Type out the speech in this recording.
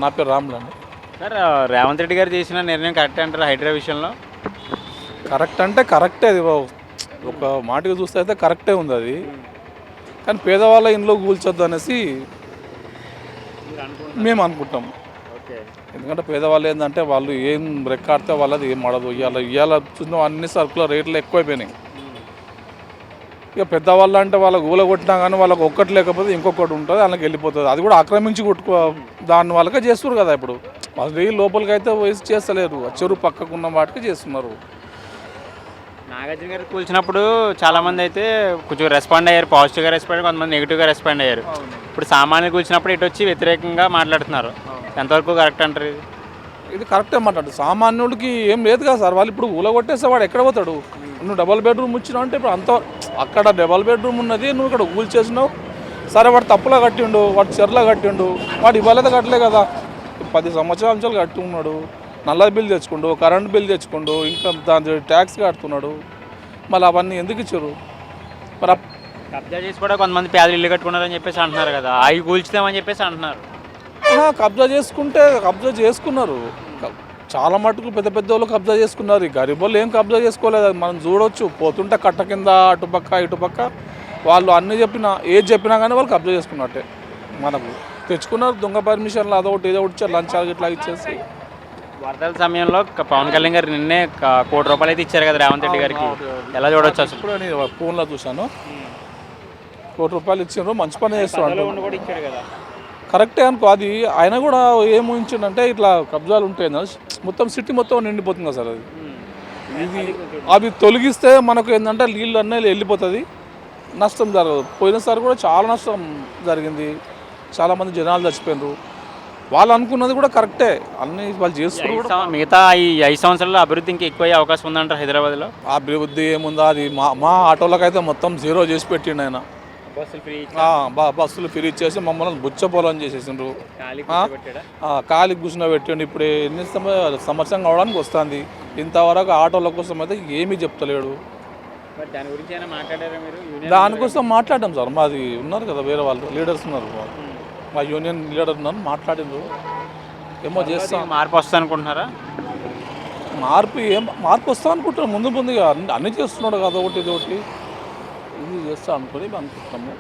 నా పేరు రాములు అండి. సార్ రేవంత్ రెడ్డి గారు చేసిన నిర్ణయం కరెక్ట్ అంటారు హైడ్రా విషయంలో? కరెక్ట్ అంటే కరెక్టే అది. ఒక మాటగా చూస్తే అయితే కరెక్టే ఉంది అది. కానీ పేదవాళ్ళ ఇంట్లో కూల్చొద్దు అనేసి మేము అనుకుంటాం. ఓకే. ఎందుకంటే పేదవాళ్ళు ఏంటంటే వాళ్ళు ఏం రెక్కాడితే వాళ్ళది ఏం ఆడదు. ఇవాళ చూసిన అన్ని సరుకుల రేట్లు ఎక్కువైపోయినాయి. ఇక పెద్దవాళ్ళు అంటే వాళ్ళకు ఊల కొట్టినా కానీ వాళ్ళకి ఒక్కటి లేకపోతే ఇంకొకటి ఉంటుంది, వాళ్ళకి వెళ్ళిపోతుంది. అది కూడా ఆక్రమించి దాని వాళ్ళకే చేస్తున్నారు కదా. ఇప్పుడు అది లోపలికి అయితే వేసి చేస్తలేరు, చెరువు పక్కకున్న వాటికి చేస్తున్నారు. నాగార్జున గారు కూల్చినప్పుడు చాలామంది అయితే కొంచెం రెస్పాండ్ అయ్యారు, పాజిటివ్గా రెస్పాండ్ అయ్యారు, కొంతమంది నెగిటివ్గా రెస్పాండ్ అయ్యారు. ఇప్పుడు సామాన్యులు కూల్చినప్పుడు ఇటు వచ్చి వ్యతిరేకంగా మాట్లాడుతున్నారు. ఎంతవరకు కరెక్ట్ అంటారు ఇది? ఇది కరెక్టే మాట్లాడు. సామాన్యుడికి ఏం లేదు కదా సార్. వాళ్ళు ఇప్పుడు ఊలగొట్టేస్తే వాడు ఎక్కడ పోతాడు? నువ్వు డబల్ బెడ్రూమ్ ఇచ్చినావు అంటే ఇప్పుడు అంత అక్కడ డబల్ బెడ్రూమ్ ఉన్నది, నువ్వు ఇక్కడ కూల్చేసినావు. సరే వాడు తప్పులా కట్టిండు, వాడు చెర్లా కట్టిండు, వాడు ఇవ్వలేదు కట్టలే కదా. 10 సంవత్సరాల నుంచి కట్టి ఉన్నాడు, నల్ల బిల్ తెచ్చుకుండు, కరెంట్ బిల్ తెచ్చుకుండు, ఇంకా దాని ట్యాక్స్ కడుతున్నాడు. మళ్ళీ అవన్నీ ఎందుకు ఇచ్చారు మరి? కబ్జా చేసి కూడా కొంతమంది పేదలు ఇల్లు కట్టుకున్నారని చెప్పేసి అంటున్నారు కదా, అవి కూల్చుదామని చెప్పేసి అంటున్నారు. కబ్జా చేసుకున్నారు. చాలా మటుకు పెద్ద పెద్ద వాళ్ళు కబ్జా చేసుకున్నారు. ఈ గరీబ్ వాళ్ళు ఏం కబ్జా చేసుకోలేదు. అది మనం చూడవచ్చు. పోతుంటే కట్ట కింద అటుపక్క ఇటుపక్క వాళ్ళు అన్నీ ఏది చెప్పినా కానీ వాళ్ళు కబ్జా చేసుకున్నట్టే. మనకు తెచ్చుకున్నారు దొంగ పర్మిషన్లు, అదొకటి ఇదొకటి ఇచ్చారు, లంచాలు ఇట్లా ఇచ్చేసి. వరదల సమయంలో పవన్ కళ్యాణ్ గారు నిన్నే ₹1 కోటి అయితే ఇచ్చారు కదా రేవంత్ రెడ్డి గారికి, ఎలా చూడొచ్చు అసలు? ఇప్పుడు నేను ఫోన్లో చూశాను, ₹1 కోటి ఇచ్చారు. మంచి పని చేస్తున్నాడు, ఇచ్చాడు కదా. కరెక్టే అనుకో. అది ఆయన కూడా ఏం ఊహించిండంటే ఇట్లా కబ్జాలు ఉంటాయి, మొత్తం సిటీ మొత్తం నిండిపోతుంది కదా సార్. అది ఇది అవి తొలగిస్తే మనకు ఏంటంటే నీళ్ళు అన్నీ వెళ్ళిపోతుంది, నష్టం జరగదు. పోయినసారి కూడా చాలా నష్టం జరిగింది, చాలామంది జనాలు చచ్చిపోయినారు. వాళ్ళు అనుకున్నది కూడా కరెక్టే, అన్నీ వాళ్ళు చేస్తున్నారు. మిగతా ఈ 5 సంవత్సరాల్లో అభివృద్ధి ఇంకా ఎక్కువ అవకాశం ఉందంటారు హైదరాబాద్లో? అభివృద్ధి ఏముందా? అది మా ఆటోలకైతే మొత్తం జీరో చేసి పెట్టిండు ఆయన. బస్సులు ఫ్రీ ఇచ్చేసి మమ్మల్ని బుచ్చపోలం చేసేసిండ్రు, ఖాళీ కూర్చుని పెట్టండి. ఇప్పుడు ఎన్ని సంవత్సరం కావడానికి వస్తుంది, ఇంతవరకు ఆటోల కోసం అయితే ఏమీ చెప్తలేడు. దానికోసం మాట్లాడాం సార్. మాది ఉన్నారు కదా వేరే వాళ్ళు లీడర్స్ ఉన్నారు, మా యూనియన్ లీడర్ ఉన్నారు, మాట్లాడిండ్రు. ఏమో చేస్తాం. మార్పు వస్తా అనుకుంటున్నారా? మార్పు వస్తా అనుకుంటున్నాం. ముందుగా అన్నీ చేస్తున్నాడు కదా, ఒకటి ఇది చేస్తా అనుకుని అనుకుంటున్నాము.